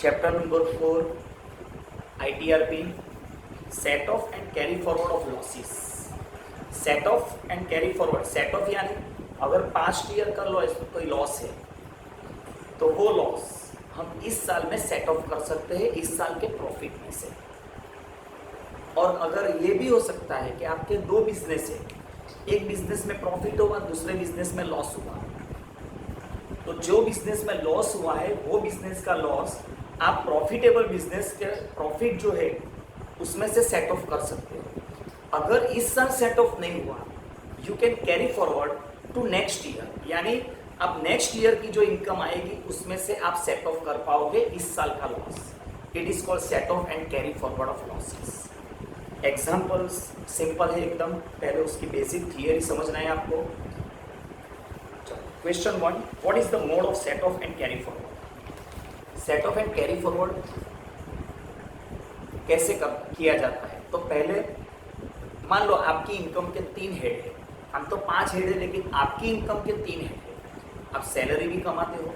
Chapter number 4 ITRP set off and carry forward of losses. Set off and carry forward, set of यानी अगर past year का loss कोई loss है तो वो लॉस हम इस साल में सेट ऑफ कर सकते हैं इस साल के प्रॉफिट में से। और अगर ये भी हो सकता है कि आपके दो बिजनेस है, एक बिजनेस में प्रॉफिट हुआ, दूसरे बिजनेस में लॉस हुआ, तो जो बिजनेस में लॉस हुआ है वो बिजनेस का लॉस आप प्रॉफिटेबल बिजनेस के प्रॉफिट जो है उसमें से सेट ऑफ कर सकते हो। अगर इस साल सेट ऑफ नहीं हुआ, you can carry forward to next year, यानी अब नेक्स्ट ईयर की जो इनकम आएगी उसमें से आप सेट ऑफ कर पाओगे इस साल का loss. It is called set off and carry forward of losses. Examples simple है एकदम, पहले उसकी बेसिक थियरी समझना है आपको। Question 1, what is the mode of set off and carry forward. Set off and carry forward कैसे किया जाता है? तो पहले मान लो आपकी इनकम के 3 हेड है, हम तो 5 हेड है लेकिन आपकी इनकम के 3 हेड है। आप सैलरी भी कमाते हो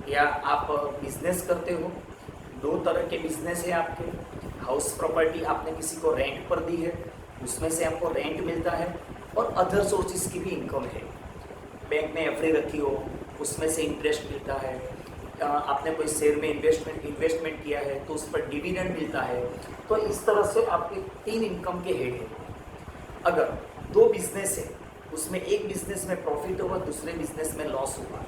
या आप बिजनेस करते हो, 2 तरह के बिजनेस है आपके। हाउस प्रॉपर्टी आपने किसी को रेंट पर दी है, उसमें से आपको रेंट मिलता है, और अदर सोर्सेज की भी इनकम है। बैंक में एफडी रखी हो, उसमें से इंटरेस्ट मिलता है। आपने कोई शेयर में इन्वेस्टमेंट किया है तो उस पर डिविडेंड मिलता है। तो इस तरह से आपके 3 इनकम के हेड है। अगर 2 बिजनेस है, उसमें एक बिजनेस में प्रॉफिट हुआ, दूसरे बिजनेस में लॉस हुआ,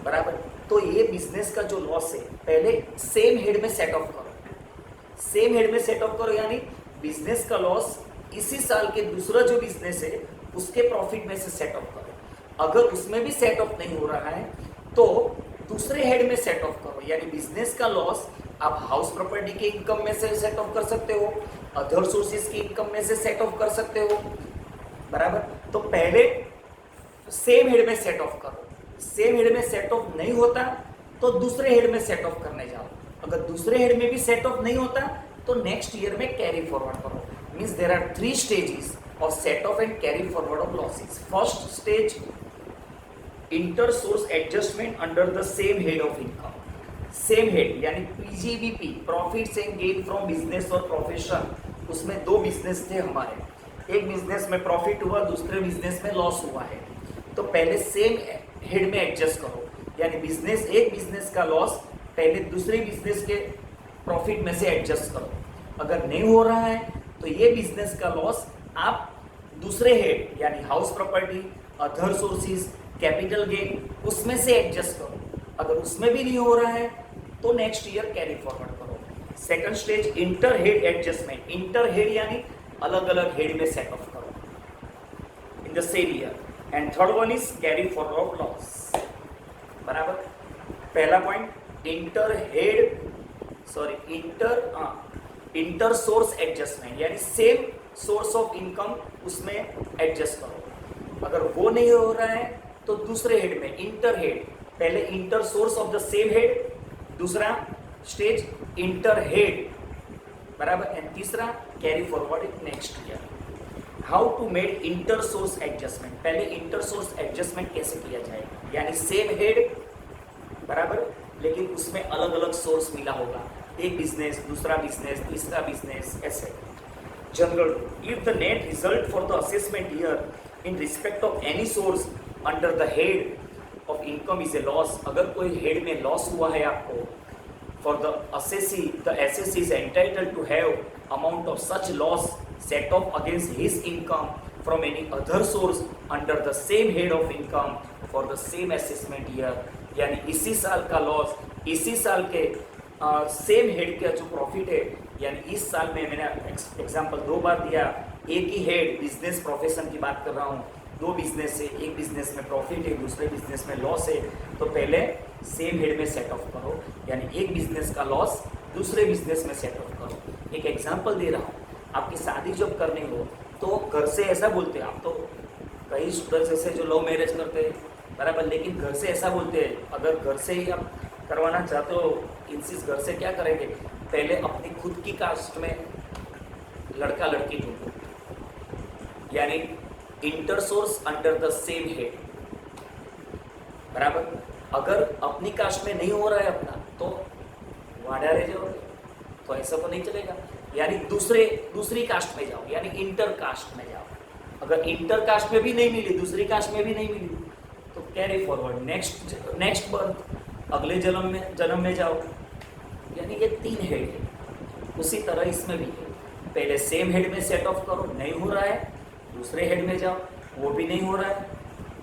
बराबर, तो ये बिजनेस का जो लॉस है पहले सेम हेड में सेट ऑफ करो। सेम हेड में सेट ऑफ करो यानी बिजनेस का लॉस इसी साल के दूसरा जो बिजनेस है उसके प्रॉफिट में से सेट ऑफ करो। अगर उसमें भी सेट ऑफ नहीं हो रहा है तो दूसरे हेड में सेट ऑफ करो, यानी बिजनेस का लॉस आप हाउस प्रॉपर्टी के इनकम में से सेट ऑफ कर सकते हो, अदर सोर्सेज की इनकम में से सेट ऑफ कर सकते हो, बराबर। तो पहले सेम हेड में सेट ऑफ करो, सेम हेड में सेट ऑफ नहीं होता तो दूसरे हेड में सेट ऑफ करने जाओ। अगर दूसरे हेड में भी सेट ऑफ नहीं होता तो नेक्स्ट ईयर में कैरी फॉरवर्ड करो। Means there are 3 stages of set off and carry forward of losses. First stage, inter source adjustment under the same head of income. Same head यानी PGBP, profits and gain from business और profession. उसमें 2 business थे हमारे, एक business में profit हुआ, दूसरे business में लॉस हुआ है। तो पहले सेम हेड में एडजस्ट करो, यानी बिजनेस एक बिजनेस का लॉस पहले दूसरे बिजनेस के प्रॉफिट में से एडजस्ट करो। अगर नहीं हो रहा है तो ये बिजनेस का लॉस आप दूसरे हेड यानी house property, other sources, capital gain, उसमें से एडजस्ट करो। अगर उसमें भी नहीं हो रहा है तो नेक्स्ट ईयर कैरी फॉरवर्ड करो। Second stage, inter head adjustment. Inter head यानी अलग अलग हेड में सेट ऑफ करो in the same year. And third one is carry forward of loss, बराबर। पहला पॉइंट, इंटर सोर्स एडजस्टमेंट, यानी सेम सोर्स ऑफ इनकम उसमें एडजस्ट करो। अगर वो नहीं हो रहा है तो दूसरे हेड में इंटर हेड, पहले inter source of the same head, दूसरा स्टेज इंटर हेड, बराबर। एंड तीसरा carry forward in next year. How to made inter source adjustment, पहले इंटर सोर्स एडजस्टमेंट कैसे किया जाए, यानी सेम हेड, बराबर, लेकिन उसमें अलग अलग सोर्स मिला होगा, एक बिजनेस, दूसरा बिजनेस, तीसरा बिजनेस, ऐसे। General, if the net result for the assessment year in respect of any source under the head of income is a loss, अगर कोई हेड में लॉस हुआ है आपको, for the assessee is entitled to have amount of such loss set off against his income from any other source under the same head of income for the same assessment year। यानी इसी साल का loss इसी साल के same head का जो profit है, यानी इस साल में मैंने एग्जांपल 2 बार दिया, एक ही हेड बिजनेस प्रोफेशन की बात कर रहा हूँ, 2 बिजनेस है, एक बिजनेस में प्रॉफिट है, दूसरे बिजनेस में लॉस है, तो पहले सेम हेड में सेट ऑफ करो, यानी एक बिजनेस का लॉस दूसरे बिजनेस में सेट ऑफ करो। एक एग्जांपल दे रहा हूँ, आपकी शादी जब करनी हो तो घर से ऐसा बोलते हैं, आप तो कई स्टूडेंट्स ऐसे जो लव मैरिज करते हैं, बराबर, लेकिन घर से ऐसा बोलते हैं, अगर घर से ही आप करवाना चाहते हो, इंसिस घर से क्या करेंगे, पहले अपनी खुद की कास्ट में लड़का लड़की ढूंढो, यानी inter source under the same head, बराबर। अगर अपनी कास्ट में नहीं हो रहा है अपना तो भाड़ा रह जाओगे, तो ऐसा तो नहीं चलेगा। यानी दूसरी कास्ट में जाओ, यानी इंटर कास्ट में जाओ। अगर इंटर कास्ट में भी नहीं मिली, दूसरी कास्ट में भी नहीं मिली, तो कैरी फॉरवर्ड, नेक्स्ट बर्थ, अगले जन्म में जाओ। यानी ये 3 हेड है। उसी तरह इसमें भी है, पहले सेम हेड में सेट ऑफ करो, नहीं हो रहा है, दूसरे हेड में जाओ, वो भी नहीं हो रहा है,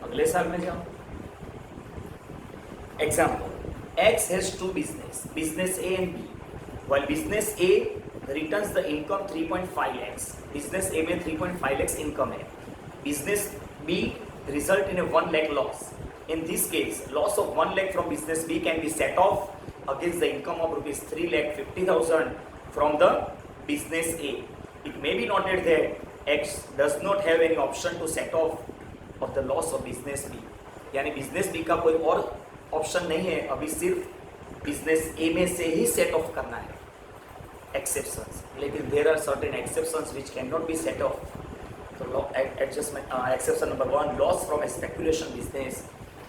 अगले साल में जाओ। Example, X has 2 business A and B. While business A returns the income 3.5x, business A में 3.5x income है, business B result in a 1 lakh loss. In this case, loss of 1 lakh from business B can be set off against the income of rupees 3,50,000 from the business A. It may be noted that X does not have any option to set off of the loss of business B. यानी business B का कोई और option नहीं है, अभी सिर्फ business A में से ही सेट ऑफ करना है। एक्सेप्शंस, लेकिन there are certain exceptions which can not be set off. तो adjustment exception number 1, loss from speculation business.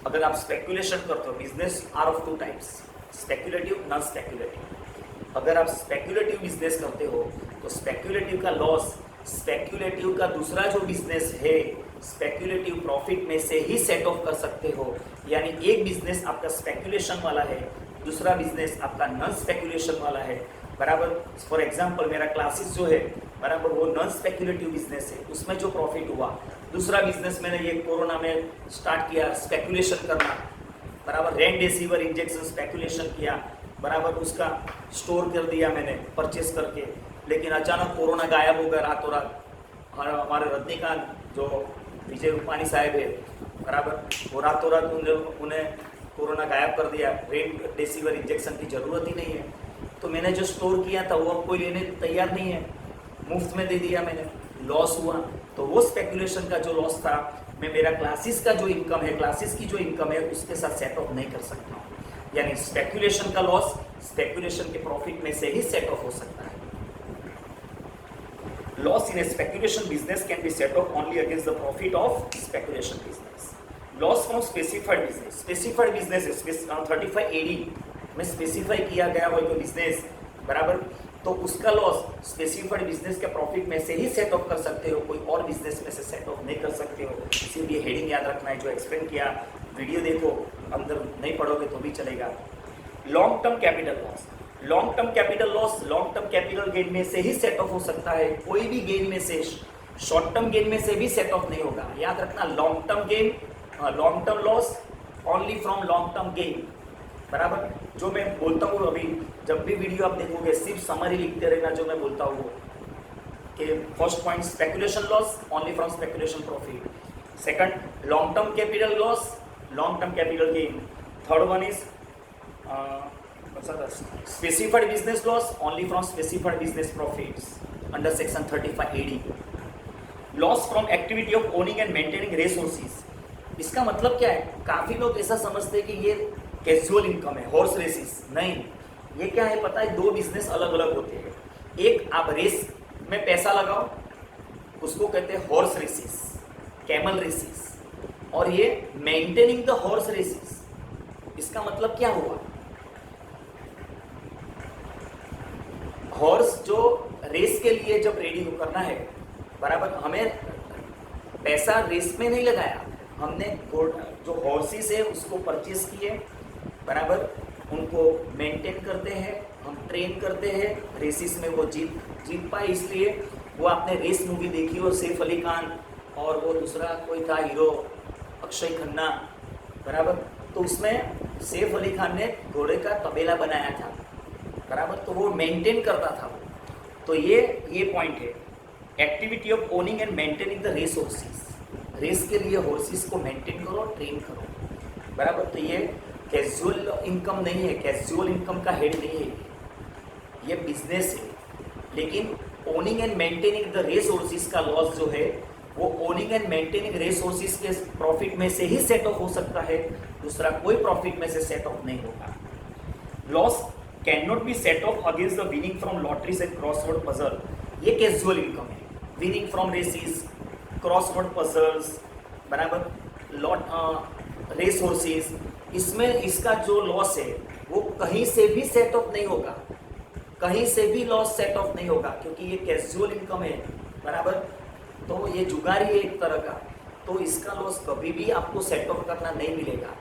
अगर आप स्पेकुलेशन करते हो, business are of 2 types, speculative, non speculative. अगर आप स्पेकुलेटिव बिजनेस करते हो तो स्पेकुलेटिव का लॉस स्पेकुलेटिव का दूसरा जो बिजनेस है स्पेकुलेटिव प्रॉफिट में से ही सेट ऑफ कर सकते हो। यानी एक बिजनेस आपका स्पेकुलेशन वाला है, दूसरा बिजनेस आपका नॉन स्पेकुलेशन वाला है, बराबर। फॉर एग्जांपल मेरा क्लासेस जो है, बराबर, वो नॉन स्पेकुलेटिव बिजनेस है, उसमें जो प्रॉफिट हुआ। दूसरा बिजनेस मैंने ये कोरोना में स्टार्ट किया स्पेकुलेशन करना, बराबर, रेमडेसिविर इंजेक्शन स्पेकुलेशन किया, बराबर, उसका स्टोर कर दिया मैंने परचेस करके, लेकिन अचानक कोरोना गायब हो गया रातों रात। हमारे रजनीकांत जो विजय रूपानी साहब है, बराबर, वो रातों रात उन्हें कोरोना गायब कर दिया, रेमडेसिविर इंजेक्शन की ज़रूरत ही नहीं है। तो मैंने जो स्टोर किया था वो अब कोई लेने तैयार नहीं है, मुफ्त में दे दिया मैंने, लॉस हुआ। तो वो स्पेकुलेशन का जो लॉस था, मैं मेरा क्लासेस का जो इनकम है, क्लासेस की जो इनकम है उसके साथ सेट ऑफ नहीं कर सकता हूँ। यानी स्पेकुलेशन का लॉस स्पेकुलेशन के प्रॉफिट में से ही सेट ऑफ हो सकता है। Loss in a speculation business can be set off only against the profit of speculation business. Loss from specified business. Specified business is 35 AD में स्पेसिफाई किया गया हो कोई बिजनेस, बराबर, तो उसका लॉस स्पेसिफाइड बिजनेस के प्रॉफिट में से ही सेट ऑफ कर सकते हो, कोई और बिजनेस में से सेट ऑफ नहीं कर सकते हो। सिर्फ ये हेडिंग याद रखना है जो एक्सप्लेन किया, वीडियो देखो, अंदर नहीं पढ़ोगे तो भी चलेगा। Long term capital loss, long term capital loss long term capital gain में से ही सेट ऑफ हो सकता है, कोई भी गेन में से, शॉर्ट टर्म गेन में से भी सेट ऑफ नहीं होगा। याद रखना, long term gain, long term loss only from long term gain, बराबर। जो मैं बोलता हूँ अभी, जब भी वीडियो आप देखोगे सिर्फ समरी लिखते रहना जो मैं बोलता हूँ कि first point speculation loss only from speculation profit, second long term capital loss long term capital gain, third one is specified business loss only from specified business profits under section 35 AD. Loss from activity of owning and maintaining resources. इसका मतलब क्या है? काफी लोग ऐसा समझते हैं कि ये कैजुअल इनकम है, हॉर्स रेसिस। नहीं, ये क्या है पता है? 2 बिजनेस अलग अलग होते हैं। एक आप रेस में पैसा लगाओ, उसको कहते हैं हॉर्स रेसिस, कैमल रेसिस, और ये मेंटेनिंग द हॉर्स रेसिस। इसका मतलब क्या हुआ? हॉर्स जो रेस के लिए जब रेडी करना है, बराबर, हमें पैसा रेस में नहीं लगाया, हमने जो हॉर्सेस है उसको परचेस किए, बराबर, उनको मेंटेन करते हैं, हम ट्रेन करते हैं, रेसिस में वो जीत पाए। इसलिए वो आपने रेस मूवी देखी हो, सैफ अली खान और वो दूसरा कोई था हीरो अक्षय खन्ना, बराबर, तो उसमें सैफ अली खान ने घोड़े का तबेला बनाया था, बराबर, तो वो मेंटेन करता था। तो ये पॉइंट है, activity of owning and maintaining the race horses. Race के लिए हॉर्सेस को मेंटेन करो, ट्रेन करो, बराबर। तो ये कैजुअल इनकम नहीं है, कैजुअल इनकम का हेड नहीं है, ये बिजनेस है। लेकिन owning and maintaining the race horses का लॉस जो है वो owning and maintaining race horses के प्रॉफिट में से ही सेट ऑफ हो सकता है, दूसरा कोई प्रॉफिट में से सेट ऑफ नहीं होगा। Loss can not be set off against the winning from lotteries and crossword puzzle. ये कैजुअल इनकम है, winning from races, crossword puzzles, बराबर, रेस हॉर्सेस, इसमें इसका जो लॉस है वो कहीं से भी सेट ऑफ नहीं होगा। कहीं से भी लॉस सेट ऑफ नहीं होगा, क्योंकि ये कैजुअल इनकम है, बराबर। तो ये जुगारी है एक तरह का, तो इसका लॉस कभी भी आपको सेट ऑफ करना नहीं मिलेगा।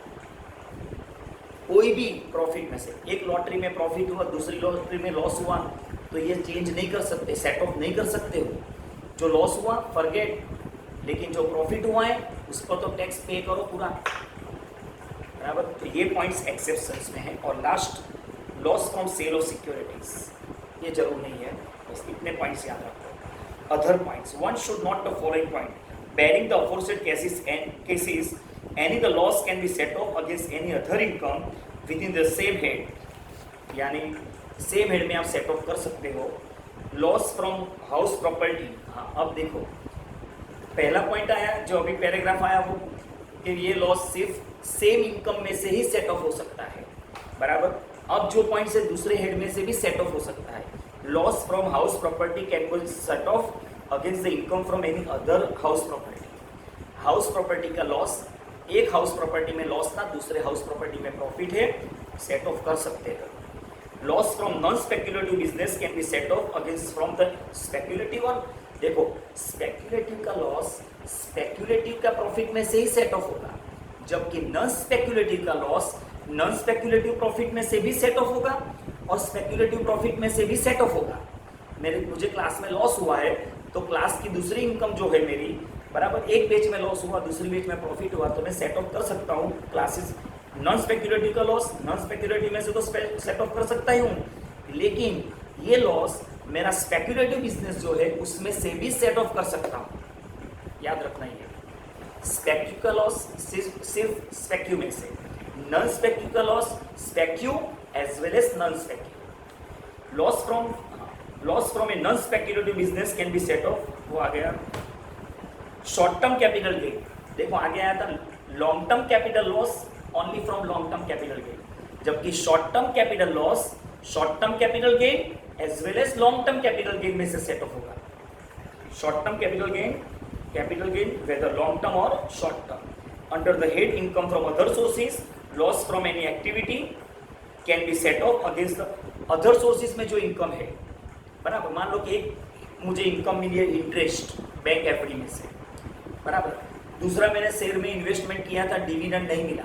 कोई भी प्रॉफिट में से, एक लॉटरी में प्रॉफिट हुआ, दूसरी लॉटरी में लॉस हुआ, तो ये चेंज नहीं कर सकते, सेट ऑफ नहीं कर सकते हो। जो लॉस हुआ फॉरगेट, लेकिन जो प्रॉफिट हुआ है उस पर तो टैक्स पे करो पूरा, बराबर। तो ये पॉइंट्स एक्सेप्शंस में है। और last, loss from sale of securities, ये जरूर नहीं है, बस इतने पॉइंट्स याद रखो। Other points, one should not the following point, bearing the aforesaid cases, any the loss can be set off against any other income within the same head, यानी same head में आप सेट ऑफ कर सकते हो। Loss from house property, हाँ अब देखो पहला पॉइंट आया जो अभी पैराग्राफ आया वो कि ये लॉस सिर्फ सेम इनकम में से ही सेट ऑफ हो सकता है, बराबर। अब जो पॉइंट से दूसरे हेड में से भी सेट ऑफ हो सकता है। Loss from house property can be set off against the income from any other house property. House property का लॉस, एक हाउस प्रॉपर्टी में लॉस था, दूसरे हाउस प्रॉपर्टी में प्रॉफिट है, सेट ऑफ कर सकते हैं। Loss from non speculative business can be set off against from the speculative one. देखो स्पेक्युलेटिव का लॉस स्पेक्युलेटिव का प्रॉफिट में से ही सेट ऑफ होगा, जबकि नॉन स्पेक्युलेटिव का लॉस नॉन स्पेक्युलेटिव प्रॉफिट में से भी सेट ऑफ होगा और स्पेक्युलेटिव प्रॉफिट में से भी सेट ऑफ होगा। मुझे क्लास में लॉस हुआ है तो क्लास की दूसरी इनकम जो है मेरी, बराबर, एक बैच में लॉस हुआ, दूसरी बैच में प्रॉफिट हुआ, तो मैं सेट ऑफ कर सकता हूँ क्लासेस। नॉन स्पेक्युलेटिव का लॉस नॉन स्पेक्युलेटिव में से तो सेट ऑफ कर सकता ही हूँ, लेकिन ये लॉस मेरा स्पेक्युलेटिव बिजनेस जो है उसमें से भी सेट ऑफ कर सकता हूँ, याद रखना। ये स्पेक्यू का लॉस सिर्फ स्पेक्यू में से, नॉन स्पेक्यू का loss spec as well as non spec. Loss from a non speculative business can be set off, वो आ गया। शॉर्ट टर्म कैपिटल गेन, देखो आगे आया था long term capital loss only from long term capital gain, जबकि short term capital loss short term capital gain as well as long term capital gain में से सेट ऑफ होगा। Short term capital gain whether long term और short term. Under the head income from other sources, loss from any activity can be set off against the other sources में जो income है, बराबर। मान लो कि एक मुझे इनकम मिली है इंटरेस्ट बैंक एफडी में से, बराबर। दूसरा मैंने शेयर में इन्वेस्टमेंट किया था, डिविडेंड नहीं मिला,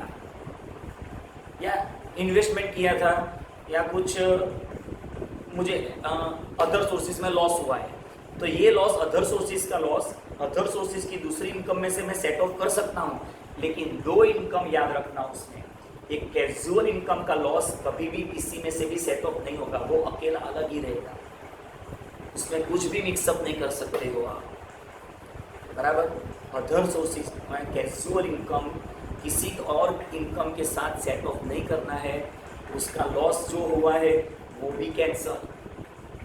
या इन्वेस्टमेंट किया था या कुछ मुझे अदर सोर्सेज में लॉस हुआ है, तो ये लॉस अदर सोर्सेज का लॉस अदर सोर्सेज की दूसरी इनकम में से मैं सेट ऑफ कर सकता हूँ। लेकिन दो इनकम याद रखना, उसमें एक कैजुअल इनकम का लॉस कभी भी किसी में से भी सेट ऑफ नहीं होगा, वो अकेला अलग ही रहेगा, उसमें कुछ भी मिक्सअप नहीं कर सकते हो आप, बराबर। अदर सोर्सेज कैजुअल इनकम किसी और इनकम के साथ सेट ऑफ नहीं करना है, उसका लॉस जो हुआ है वो भी कैंसल,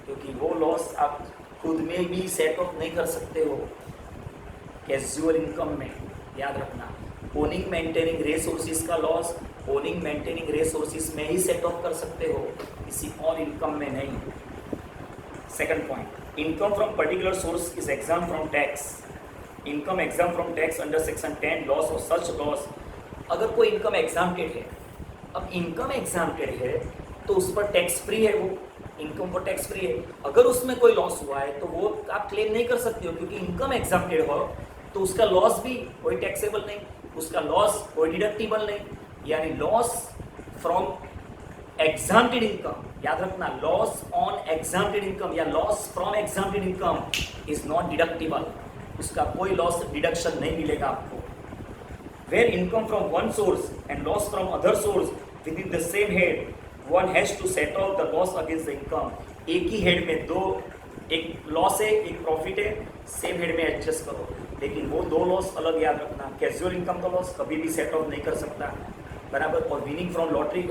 क्योंकि वो लॉस आप खुद में भी सेट ऑफ नहीं कर सकते हो कैजुअल इनकम में, याद रखना। ओनिंग मेंटेनिंग रिसोर्सेज का लॉस ओनिंग मेंटेनिंग रिसोर्सेज में ही सेट ऑफ कर सकते हो, किसी और इनकम में नहीं। Second point, income from particular source is exam from tax. Income exam from tax under section 10 loss और सच लॉस। अगर कोई इनकम एग्जाम्प्टेड है, अब इनकम एग्जाम्प्टेड है तो उस पर टैक्स फ्री है, वो इनकम पर टैक्स फ्री है। अगर उसमें कोई लॉस हुआ है तो वो आप क्लेम नहीं कर सकते हो, क्योंकि इनकम एग्जाम्प्टेड हो तो उसका लॉस भी कोई टैक्सेबल नहीं, उसका लॉस कोई डिडक्टिबल नहीं। यानी लॉस फ्रॉम एग्जाम्प्टेड इनकम, याद रखना, लॉस ऑन एग्जाम्प्टेड इनकम या loss from exempted income is not deductible, उसका कोई लॉस डिडक्शन नहीं मिलेगा आपको। Where income from one source and loss from other source within the same head, one has to set off the loss against the income. एक ही head में दो, एक loss है एक प्रॉफिट है, सेम हेड में एडजस्ट करो, लेकिन वो दो लॉस अलग याद रखना। कैजुअल इनकम का लॉस कभी भी सेट ऑफ नहीं कर सकता, बराबर। और winning from lottery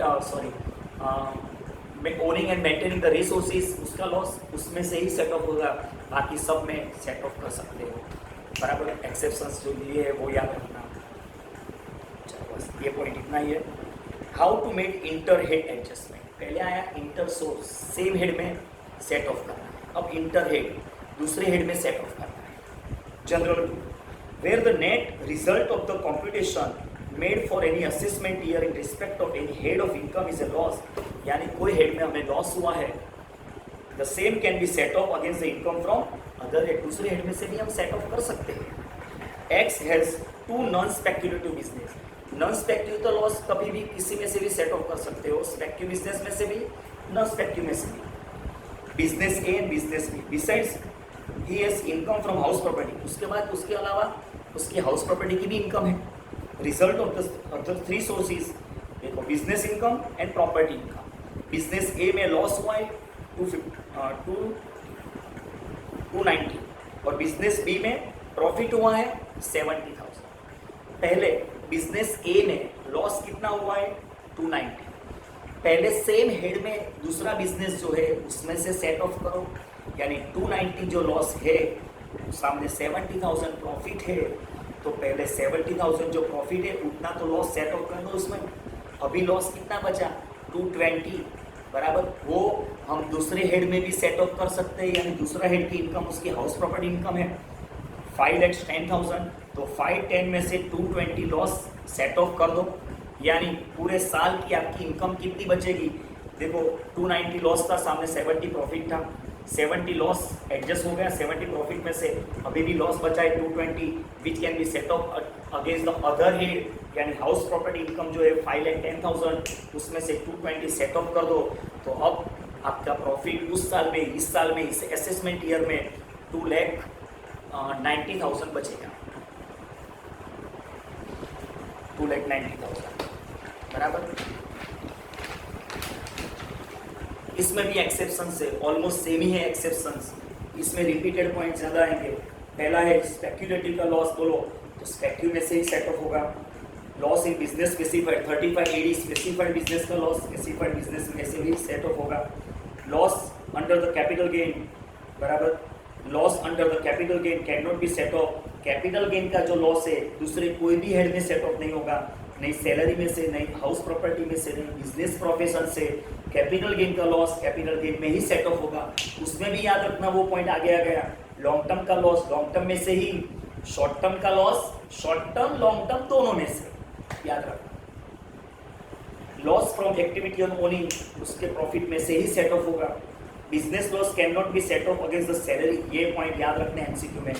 owning and maintaining the resources, उसका लॉस उसमें से ही सेट ऑफ होगा, बाकी सब में सेट ऑफ कर सकते हो, बराबर। एक्सेप्शंस जो लिए है वो याद रखना। ये पॉइंट इतना ही है। How to make inter head adjustment, पहले आया इंटर सोर्स, सेम हेड में सेट ऑफ करना है, अब इंटर हेड दूसरे हेड में सेट ऑफ करना है। General where the net result of the computation made for any assessment year in respect of any head of income is a loss, यानी कोई हेड में हमें लॉस हुआ है the same can be set off against the income from other head, दूसरे head में से भी हम सेट ऑफ कर सकते हैं। X has two non speculative business, non speculative loss कभी भी किसी में से भी सेट ऑफ कर सकते हो, स्पेक्यू बिजनेस में से भी, नॉन स्पेक्यू में से भी। Business A and business B, besides he has income from house property, उसके बाद उसके अलावा उसकी हाउस प्रॉपर्टी की भी इनकम है। Result of the three sources, देखो business income and property income. Business A में लॉस हुआ है 290 और बिजनेस बी में प्रॉफिट हुआ है 70,000। पहले बिजनेस ए में लॉस कितना हुआ है 290, पहले सेम हेड में दूसरा बिजनेस जो है उसमें से सेट ऑफ करो, यानी 290 जो लॉस है सामने 70,000 प्रॉफिट है, तो पहले 70,000 जो प्रॉफिट है उतना तो लॉस सेट ऑफ कर दो उसमें। अभी लॉस कितना बचा 220 बराबर, वो हम दूसरे हेड में भी सेट ऑफ कर सकते हैं, यानी दूसरा हेड की इनकम उसकी हाउस प्रॉपर्टी इनकम है 5,10,000, तो 510 में से 220 लॉस सेट ऑफ कर दो, यानी पूरे साल की आपकी इनकम कितनी बचेगी। देखो 290 लॉस था, सामने 70 प्रॉफिट था, 70 लॉस एडजस्ट हो गया, 70 प्रॉफिट में से अभी भी लॉस बचा है 220 which can be set off against the other head, यानी हाउस प्रॉपर्टी इनकम जो है 5,10,000, उसमें से 220 सेट ऑफ कर दो, तो अब आपका प्रॉफिट उस साल में, इस साल में, इस असेसमेंट ईयर में 2,90,000 बचेगा, 2,90,000 बराबर। इसमें भी एक्सेप्शंस है, ऑलमोस्ट सेम ही है एक्सेप्शंस, इसमें रिपीटेड पॉइंट ज़्यादा आएंगे। पहला है स्पेक्यूलेटिव का लॉस, बोलो तो स्पेक्यू में से ही सेट ऑफ होगा। Loss in business specified 3580 specified business का लॉस स्पेसिफाइड बिजनेस में से भी सेट ऑफ होगा। Loss under the capital gain बराबर, loss under the capital gain can not be set off, capital gain का जो लॉस है दूसरे कोई भी हेड में सेट ऑफ नहीं होगा, नहीं सैलरी में से, नहीं हाउस प्रॉपर्टी में से, नहीं बिजनेस प्रोफेशन से। कैपिटल गेन का लॉस कैपिटल गेन में ही सेट ऑफ होगा, उसमें भी याद रखना वो पॉइंट आगे आ गया। लॉन्ग टर्म का लॉस लॉन्ग टर्म में से ही, शॉर्ट टर्म का loss short term long term दोनों में से, याद रखना। Loss from activity on owning उसके प्रॉफिट में से ही सेट ऑफ होगा। Business loss can not be set off against the salary, ये पॉइंट याद रखना है एमसीक्यू में।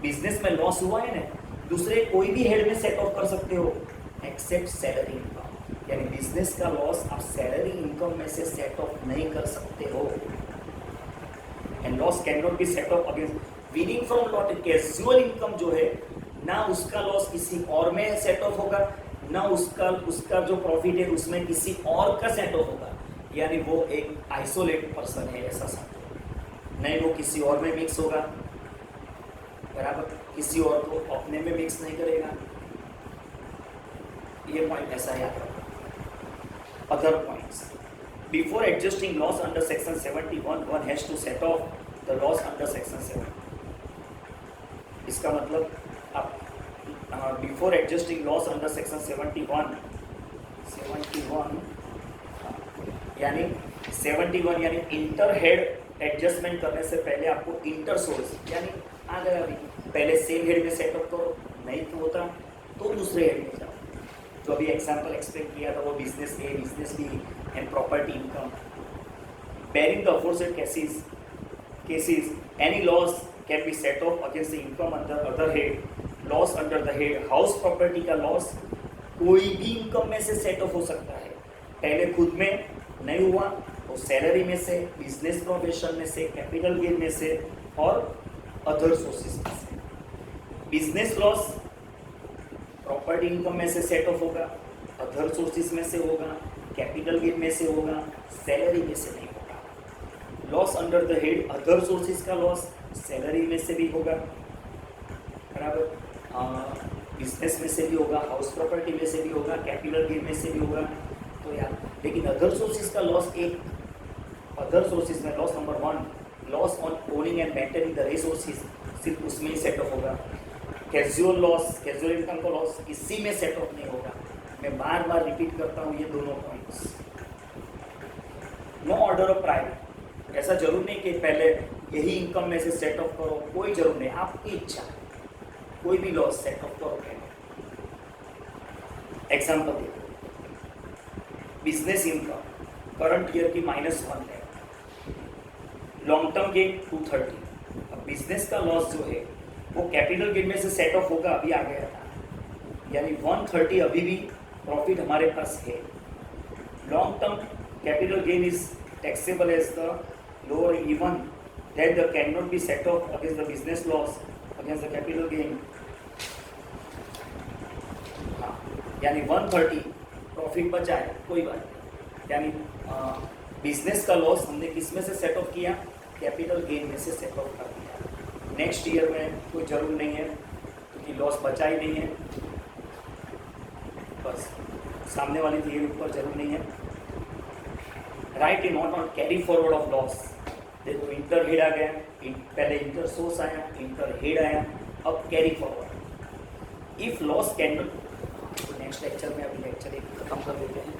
बिजनेस में लॉस हुआ है ना, दूसरे कोई भी हेड में सेट ऑफ कर सकते हो एक्सेप्ट सैलरी इनकम, यानी बिजनेस का लॉस आप सैलरी इनकम में से सेट ऑफ नहीं कर सकते हो। And loss can not be set off against winning from lot, casual income जो है ना उसका लॉस किसी और में सेट ऑफ होगा, ना उसका जो प्रॉफिट है उसमें किसी और का सेट ऑफ होगा, यानी वो एक आइसोलेट पर्सन है ऐसा समझो, नहीं वो किसी और में मिक्स होगा बराबर, किसी और को अपने में मिक्स नहीं करेगा, ये पॉइंट ऐसा याद रखो। Other points, before adjusting loss under section 71 one has to set off the loss under section 7। इसका मतलब आप before adjusting loss under section 71 यानी 71 यानी इंटर हेड एडजस्टमेंट करने से पहले आपको इंटर सोर्स यानी आ गया अभी, पहले सेम हेड में सेटअप करो, नहीं तो होता तो दूसरे हेड में जाओ। जो अभी एग्जाम्पल एक्सप्लेन किया था वो business A, business B and property income. Bearing the aforesaid cases any loss can be set off against the income under other head. Loss under the head house property का loss कोई भी income में से set of हो सकता है, पहले खुद में नहीं हुआ तो सैलरी में से, बिजनेस प्रोफेशन में से, कैपिटल गेन में से और अदर सोर्सेज में से। बिजनेस लॉस प्रॉपर्टी इनकम में से सेट ऑफ होगा, अदर सोर्सेज में से होगा, कैपिटल गेन में से होगा, सैलरी में से नहीं होगा। Loss under the head other sources का लॉस सैलरी में से भी होगा बराबर, बिजनेस में से भी होगा, हाउस प्रॉपर्टी में से भी होगा, कैपिटल गेन में से भी होगा, तो यार लेकिन अदर सोर्सेज का लॉस एक, अदर सोर्सेज में loss number 1 loss on owning and maintaining the resources, सिर्फ उसमें ही सेट ऑफ होगा। कैजुअल लॉस, कैजुअल इनकम का लॉस इसी में सेट ऑफ नहीं होगा। मैं बार बार रिपीट करता हूँ ये दोनों points. No order of pride, ऐसा जरूर नहीं कि पहले यही इनकम में से सेट ऑफ करो, कोई जरूर नहीं, आपकी इच्छा, कोई भी लॉस सेट ऑफ करो पहले। एग्जाम्पल देखो, बिजनेस इनकम करंट ईयर की -1 है, लॉन्ग टर्म गेन 230। अब बिजनेस का लॉस जो है वो कैपिटल गेन में से सेट ऑफ होगा, अभी आ गया था, यानी 130 अभी भी प्रॉफिट हमारे पास है। Long term capital gain is taxable as the lower even that the can not be set off against the business loss against the capital gain. हाँ, यानी 130 प्रॉफिट बचा है, कोई बात नहीं, यानी बिजनेस का लॉस हमने किस में से सेट ऑफ किया, कैपिटल गेन में से सेट ऑफ कर दिया। नेक्स्ट ईयर में कोई जरूर नहीं है क्योंकि लॉस बचा ही नहीं है, बस सामने वाली थियरी ऊपर जरूर नहीं है। Right in not on carry forward of loss. देखो इंटर हेड आ गया, पहले इंटर सोर्स आया, इंटर हेड आया, अब carry forward. If loss can not, next lecture में अभी लेक्चर एक खत्म कर देते हैं।